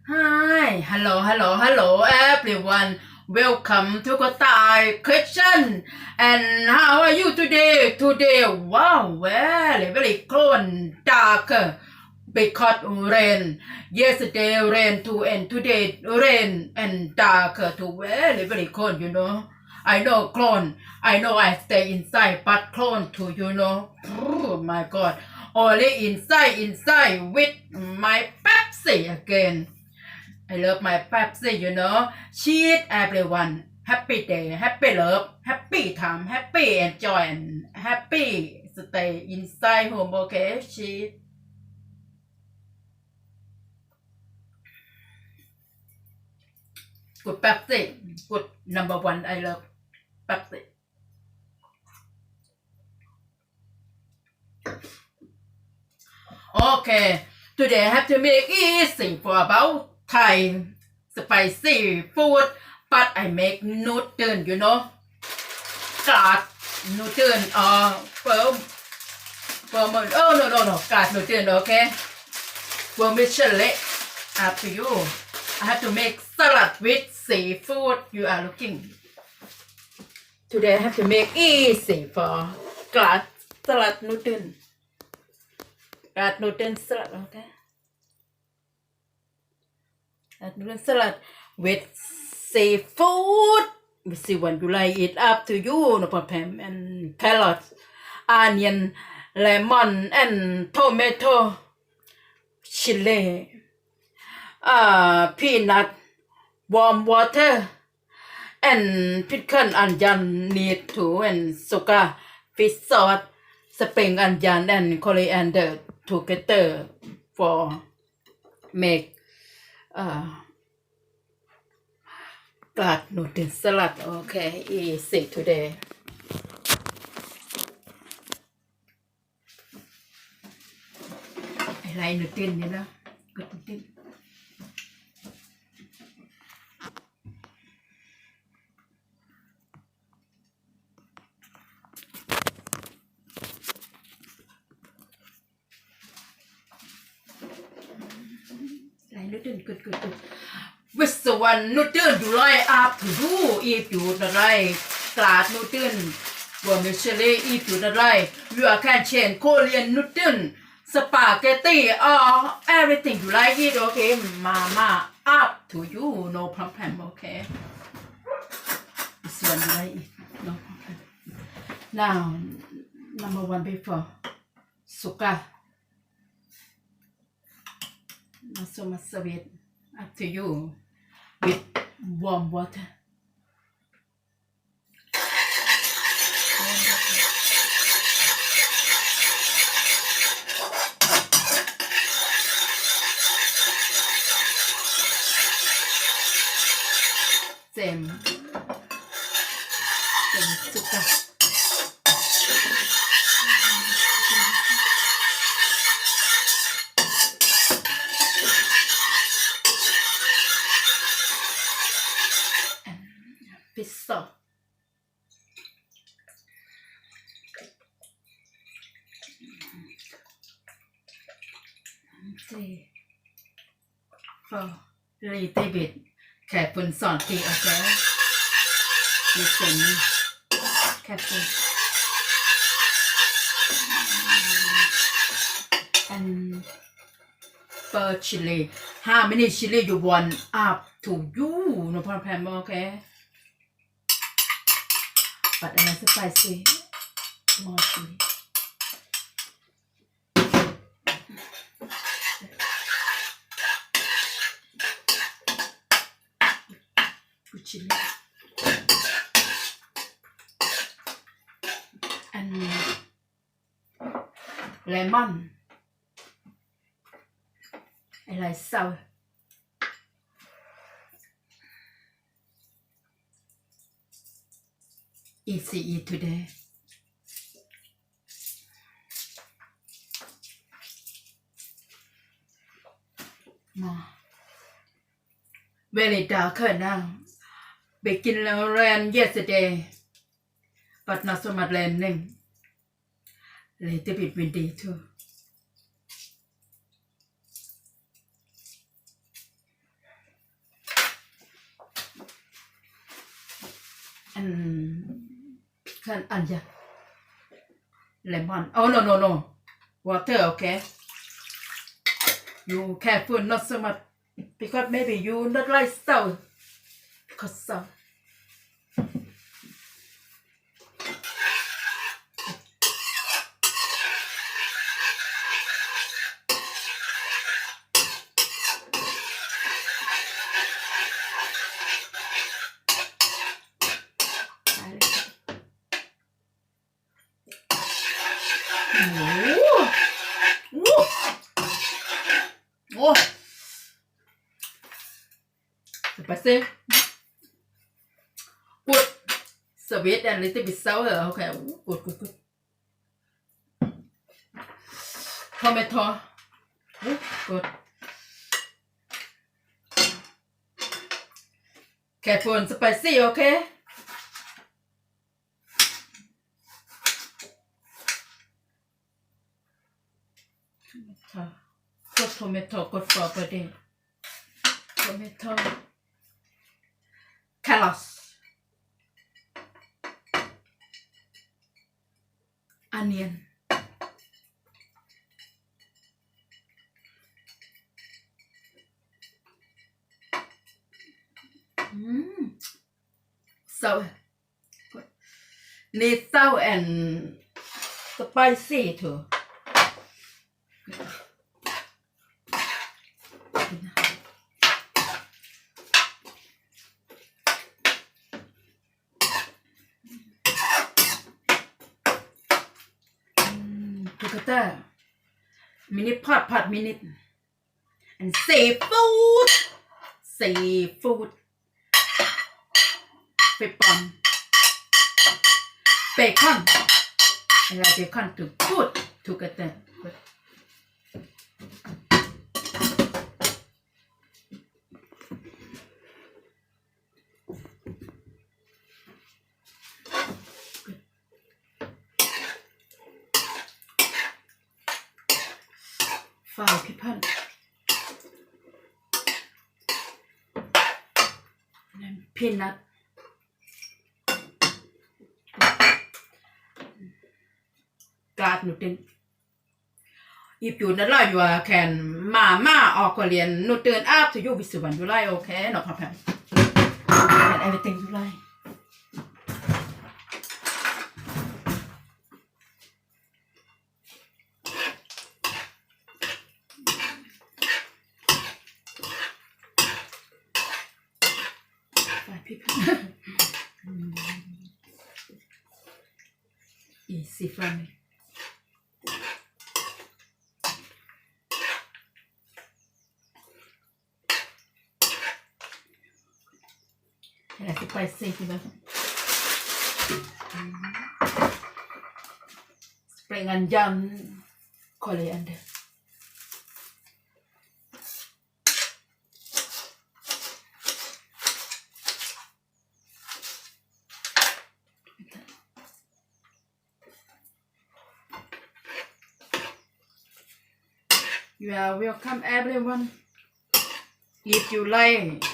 Hi, hello everyone. Welcome to Thai Kitchen. And how are you today? Today, wow, very cold, dark, because rain. Yesterday rain too, and today rain and dark too. Very cold, I know cold. I know I stay inside, but cold too, Oh my God. Only inside with my Pepsi again. I love my Pepsi, Cheat everyone. Happy day, happy love, happy time, happy enjoy, and happy stay inside home, okay? Cheat. Good Pepsi. Good number one. I love Pepsi. Okay. Today I have to make easy for about Thai spicy food, but I make noodle, God noodle no, God noodle, okay? Vermicelli, up to you. I have to make salad with seafood. You are looking. Today I have to make easy for God salad noodle. God noodle salad, okay? God noodle salad with seafood. We see when you like it, up to you. No problem. And carrots, onion, lemon, and tomato, chili, peanut, warm water, and pickled onion need to, and sugar, fish sauce, spring onion, and coriander together for make God noodle salad. Okay, easy today. I like noodle, good noodle. Like noodle, good. Which one noodle you like up to do if you don't like glass noodle? Vermicelli if you don't like, you can change Korean noodle, spaghetti, or everything you like it, okay? Mama, up to you, no problem, okay? This one you like it, no problem. Now, number one before, sugar. Not so much sweet, up to you. With warm water. Same sugar. Fish sauce. Three, four, little bit careful salty, okay? Listen, careful. And per chili. How many chili you want? Up to you, no problem, okay? But I like spicy. More chili. Good chili. And lemon. I like sour. Easy eat today. More. Very dark now. Begin rain yesterday, but not so much raining. Little bit windy too. and pickle onion, lemon. Oh no, water. Okay, you careful, not so much because maybe you not like salt because salt. Oh, spicy. Good. Sweet and a little bit sour. Okay. Good. Tomato. Good. Careful and spicy. Okay. Good tomato. Good for body. Tomato. Carrots. Onion. Sour. Good. Need sour and spicy too. Together. Minute pot minute. And seafood. Bacon. And like bacon to good together. Good. Five people. And peanut. God noodle. If you not like, you can mama or Korean noodle up to you with one you like. Okay, no problem. And everything you like. People. Easy for me. And I think I say to them, spring onion, coriander. You are welcome, everyone. If you like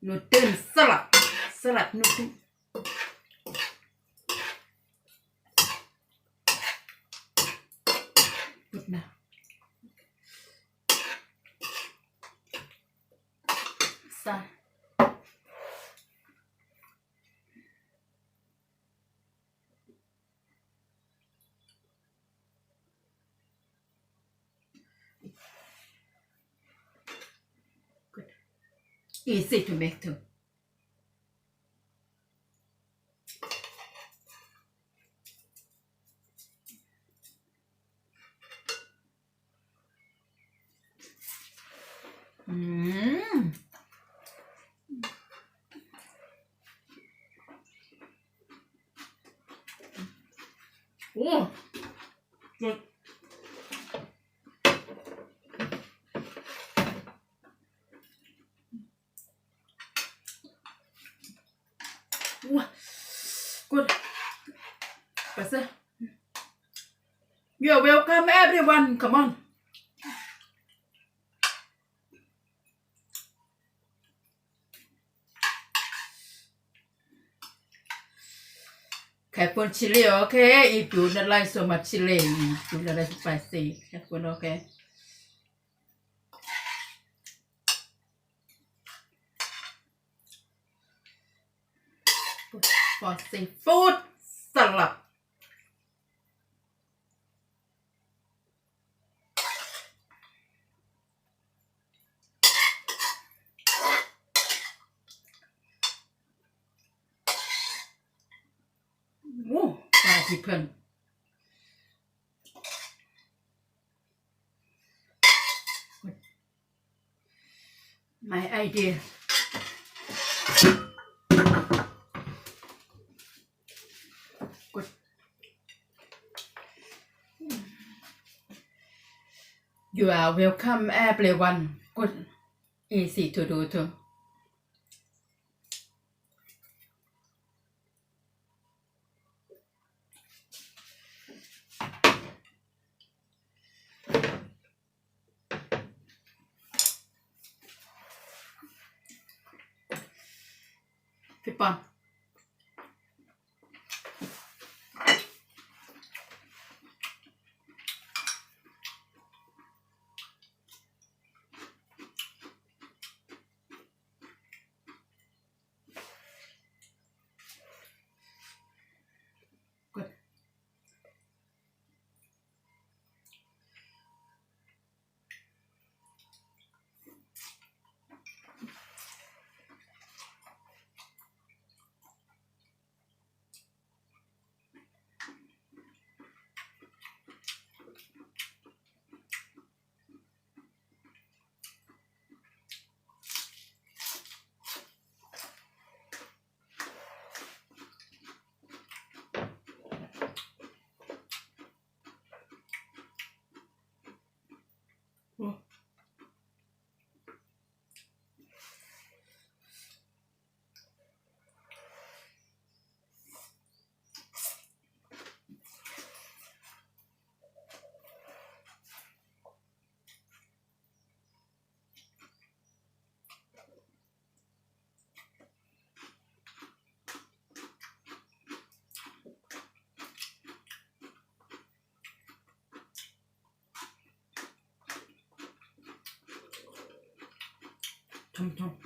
noodle salad noodle. Good now. Start. Easy to make too. Oh, good. Good. Pastor. You're welcome, everyone. Come on. careful chili, okay? If you don't like so much chili, you don't like spicy, careful, okay? For seafood salad. Woo, 5 people. My idea. Good. You are welcome, everyone. Good. Easy to do too. People. Good. Oh. Tom.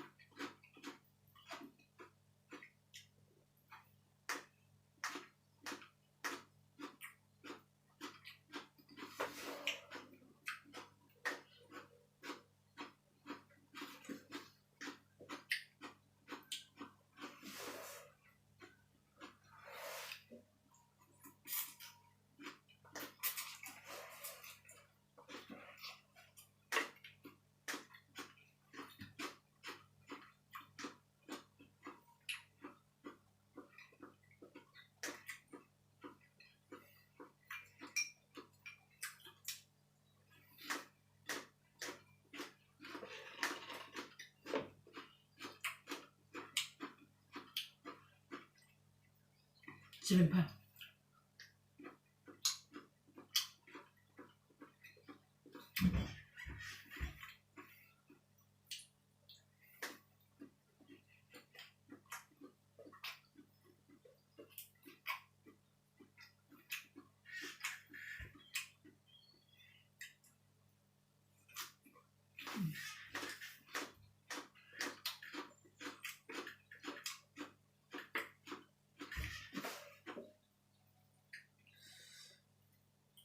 Chilling pan.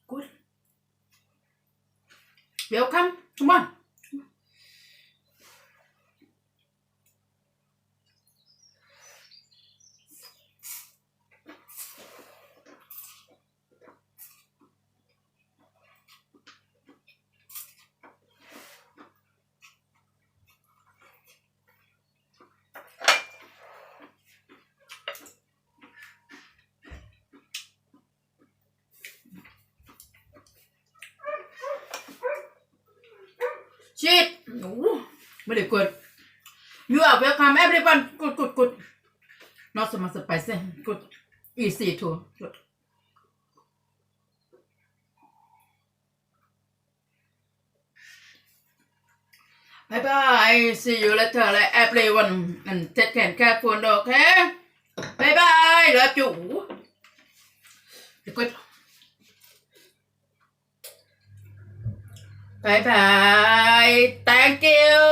Good. Welcome. Come on. Cheat. Ooh, very good. You are welcome, everyone. Good. Not so much spicy. Good. Easy too. Good. Bye bye. See you later, everyone. And take care, careful, okay? Bye bye. Love you. Good. Bye bye. Thank you.